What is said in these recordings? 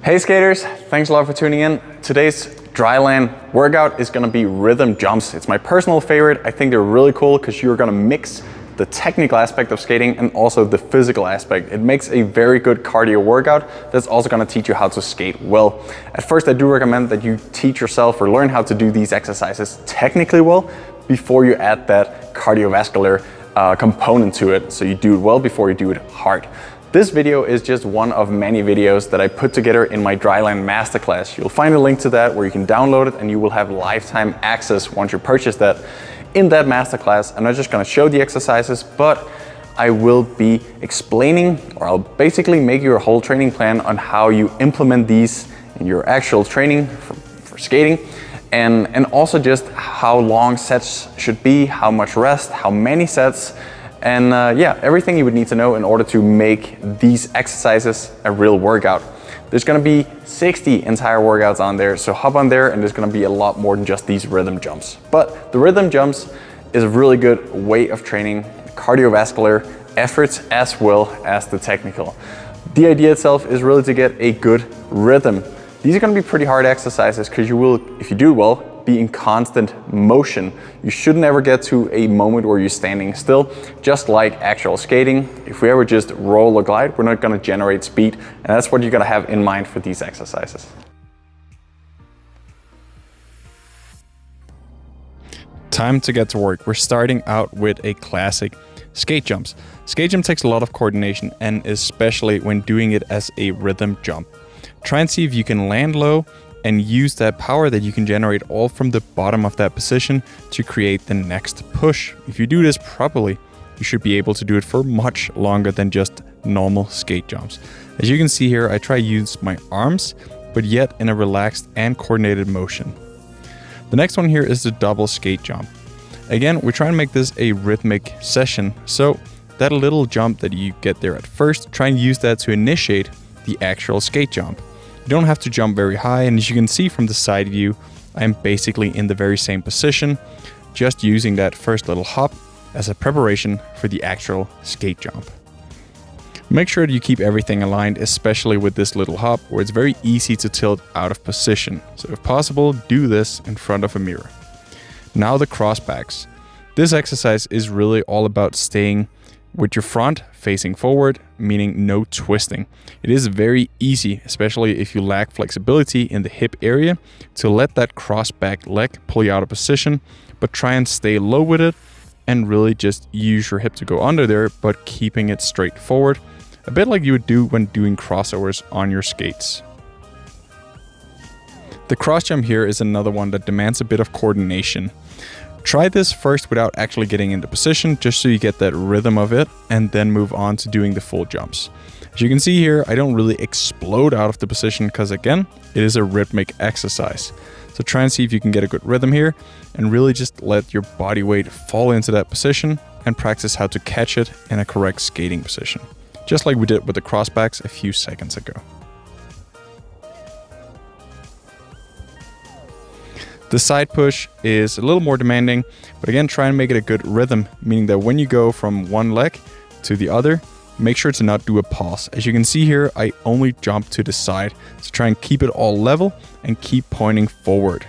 Hey skaters, thanks a lot for tuning in. Today's Dryland workout is gonna be rhythm jumps. It's my personal favorite. I think they're really cool because you're gonna mix the technical aspect of skating and also the physical aspect. It makes a very good cardio workout that's also gonna teach you how to skate well. At first, I do recommend that you teach yourself or learn how to do these exercises technically well before you add that cardiovascular component to it. So you do it well before you do it hard. This video is just one of many videos that I put together in my Dryland Masterclass. You'll find a link to that where you can download it and you will have lifetime access once you purchase that. In that Masterclass, I'm not just gonna show the exercises, but I will be explaining, or I'll basically make you a whole training plan on how you implement these in your actual training for skating. And also just how long sets should be, how much rest, how many sets, and yeah, everything you would need to know in order to make these exercises a real workout. There's gonna be 60 entire workouts on there, so hop on there and there's gonna be a lot more than just these rhythm jumps. But the rhythm jumps is a really good way of training cardiovascular efforts as well as the technical. The idea itself is really to get a good rhythm. These are gonna be pretty hard exercises because you will, if you do well, be in constant motion. You should never get to a moment where you're standing still. Just like actual skating, if we ever just roll or glide, we're not gonna generate speed, and that's what you're gonna have in mind for these exercises. Time to get to work. We're starting out with a classic, skate jumps. Skate jump takes a lot of coordination, and especially when doing it as a rhythm jump. Try and see if you can land low and use that power that you can generate all from the bottom of that position to create the next push. If you do this properly, you should be able to do it for much longer than just normal skate jumps. As you can see here, I try to use my arms, but yet in a relaxed and coordinated motion. The next one here is the double skate jump. Again, we're trying to make this a rhythmic session, so that little jump that you get there at first, try and use that to initiate the actual skate jump. You don't have to jump very high, and as you can see from the side view, I'm basically in the very same position, just using that first little hop as a preparation for the actual skate jump. Make sure that you keep everything aligned, especially with this little hop where it's very easy to tilt out of position. So if possible, do this in front of a mirror. Now the crossbacks. This exercise is really all about staying with your front facing forward, meaning no twisting. It is very easy, especially if you lack flexibility in the hip area, to let that cross-back leg pull you out of position, but try and stay low with it and really just use your hip to go under there, but keeping it straight forward, a bit like you would do when doing crossovers on your skates. The cross jump here is another one that demands a bit of coordination. Try this first without actually getting into position, just so you get that rhythm of it, and then move on to doing the full jumps. As you can see here, I don't really explode out of the position because, again, it is a rhythmic exercise. So try and see if you can get a good rhythm here and really just let your body weight fall into that position and practice how to catch it in a correct skating position, just like we did with the crossbacks a few seconds ago. The side push is a little more demanding, but again, try and make it a good rhythm, meaning that when you go from one leg to the other, make sure to not do a pause. As you can see here, I only jump to the side, so try and keep it all level and keep pointing forward.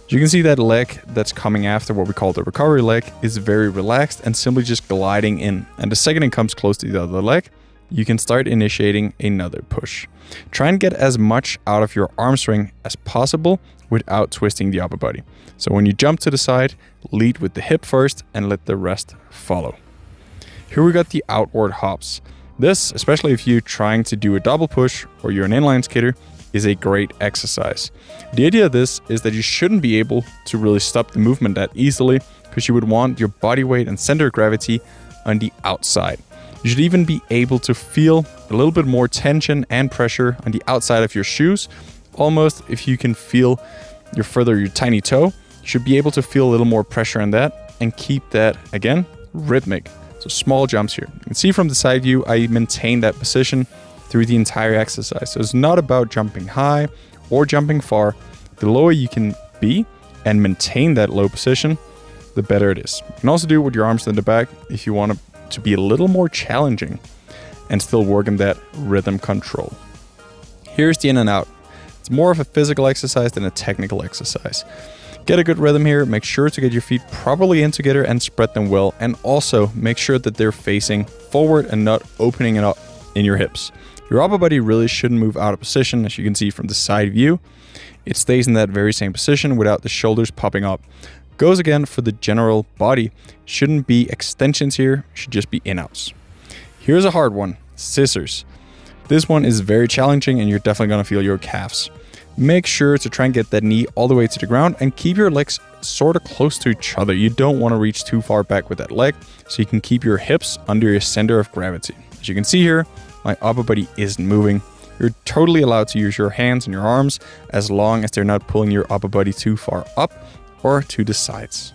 As you can see, that leg that's coming after, what we call the recovery leg, is very relaxed and simply just gliding in. And the second it comes close to the other leg, you can start initiating another push. Try and get as much out of your arm swing as possible without twisting the upper body. So when you jump to the side, lead with the hip first and let the rest follow. Here we got the outward hops. This, especially if you're trying to do a double push or you're an inline skater, is a great exercise. The idea of this is that you shouldn't be able to really stop the movement that easily, because you would want your body weight and center of gravity on the outside. You should even be able to feel a little bit more tension and pressure on the outside of your shoes. Almost, if you can feel your tiny toe, you should be able to feel a little more pressure on that and keep that, again, rhythmic. So small jumps here. You can see from the side view, I maintain that position through the entire exercise. So it's not about jumping high or jumping far. The lower you can be and maintain that low position, the better it is. You can also do it with your arms in the back if you want to be a little more challenging and still work in that rhythm control. Here's the in and out. It's more of a physical exercise than a technical exercise. Get a good rhythm here, make sure to get your feet properly in together and spread them well, and also make sure that they're facing forward and not opening it up in your hips. Your upper body really shouldn't move out of position, as you can see from the side view. It stays in that very same position without the shoulders popping up. Goes again for the general body. Shouldn't be extensions here, should just be in-outs. Here's a hard one, scissors. This one is very challenging and you're definitely gonna feel your calves. Make sure to try and get that knee all the way to the ground and keep your legs sort of close to each other. You don't want to reach too far back with that leg, so you can keep your hips under your center of gravity. As you can see here, my upper body isn't moving. You're totally allowed to use your hands and your arms as long as they're not pulling your upper body too far up or to the sides.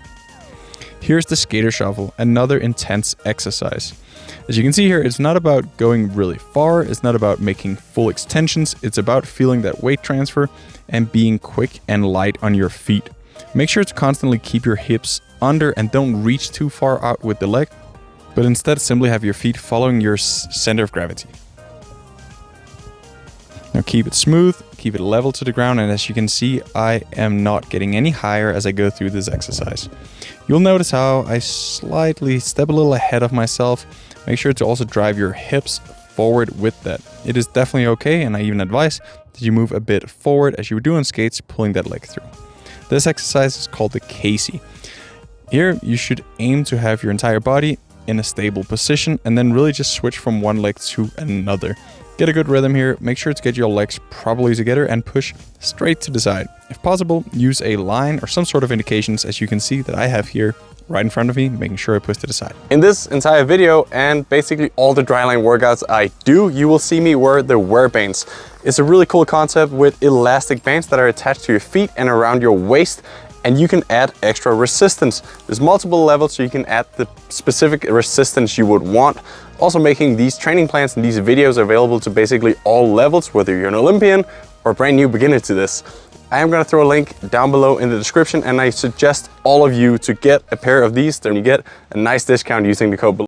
Here's the skater shuffle, another intense exercise. As you can see here, it's not about going really far, it's not about making full extensions, it's about feeling that weight transfer and being quick and light on your feet. Make sure to constantly keep your hips under and don't reach too far out with the leg, but instead simply have your feet following your center of gravity. Now keep it smooth, keep it level to the ground, and as you can see, I am not getting any higher as I go through this exercise. You'll notice how I slightly step a little ahead of myself. Make sure to also drive your hips forward with that. It is definitely okay, and I even advise that you move a bit forward as you would do on skates, pulling that leg through. This exercise is called the Casey. Here, you should aim to have your entire body in a stable position and then really just switch from one leg to another. Get a good rhythm here, make sure to get your legs properly together and push straight to the side. If possible, use a line or some sort of indications, as you can see that I have here right in front of me, making sure I push to the side. In this entire video and basically all the dryland workouts I do, you will see me wear the wear bands. It's a really cool concept with elastic bands that are attached to your feet and around your waist, and you can add extra resistance. There's multiple levels, so you can add the specific resistance you would want. Also making these training plans and these videos available to basically all levels, whether you're an Olympian or a brand new beginner to this. I am going to throw a link down below in the description, and I suggest all of you to get a pair of these, then you get a nice discount using the code below.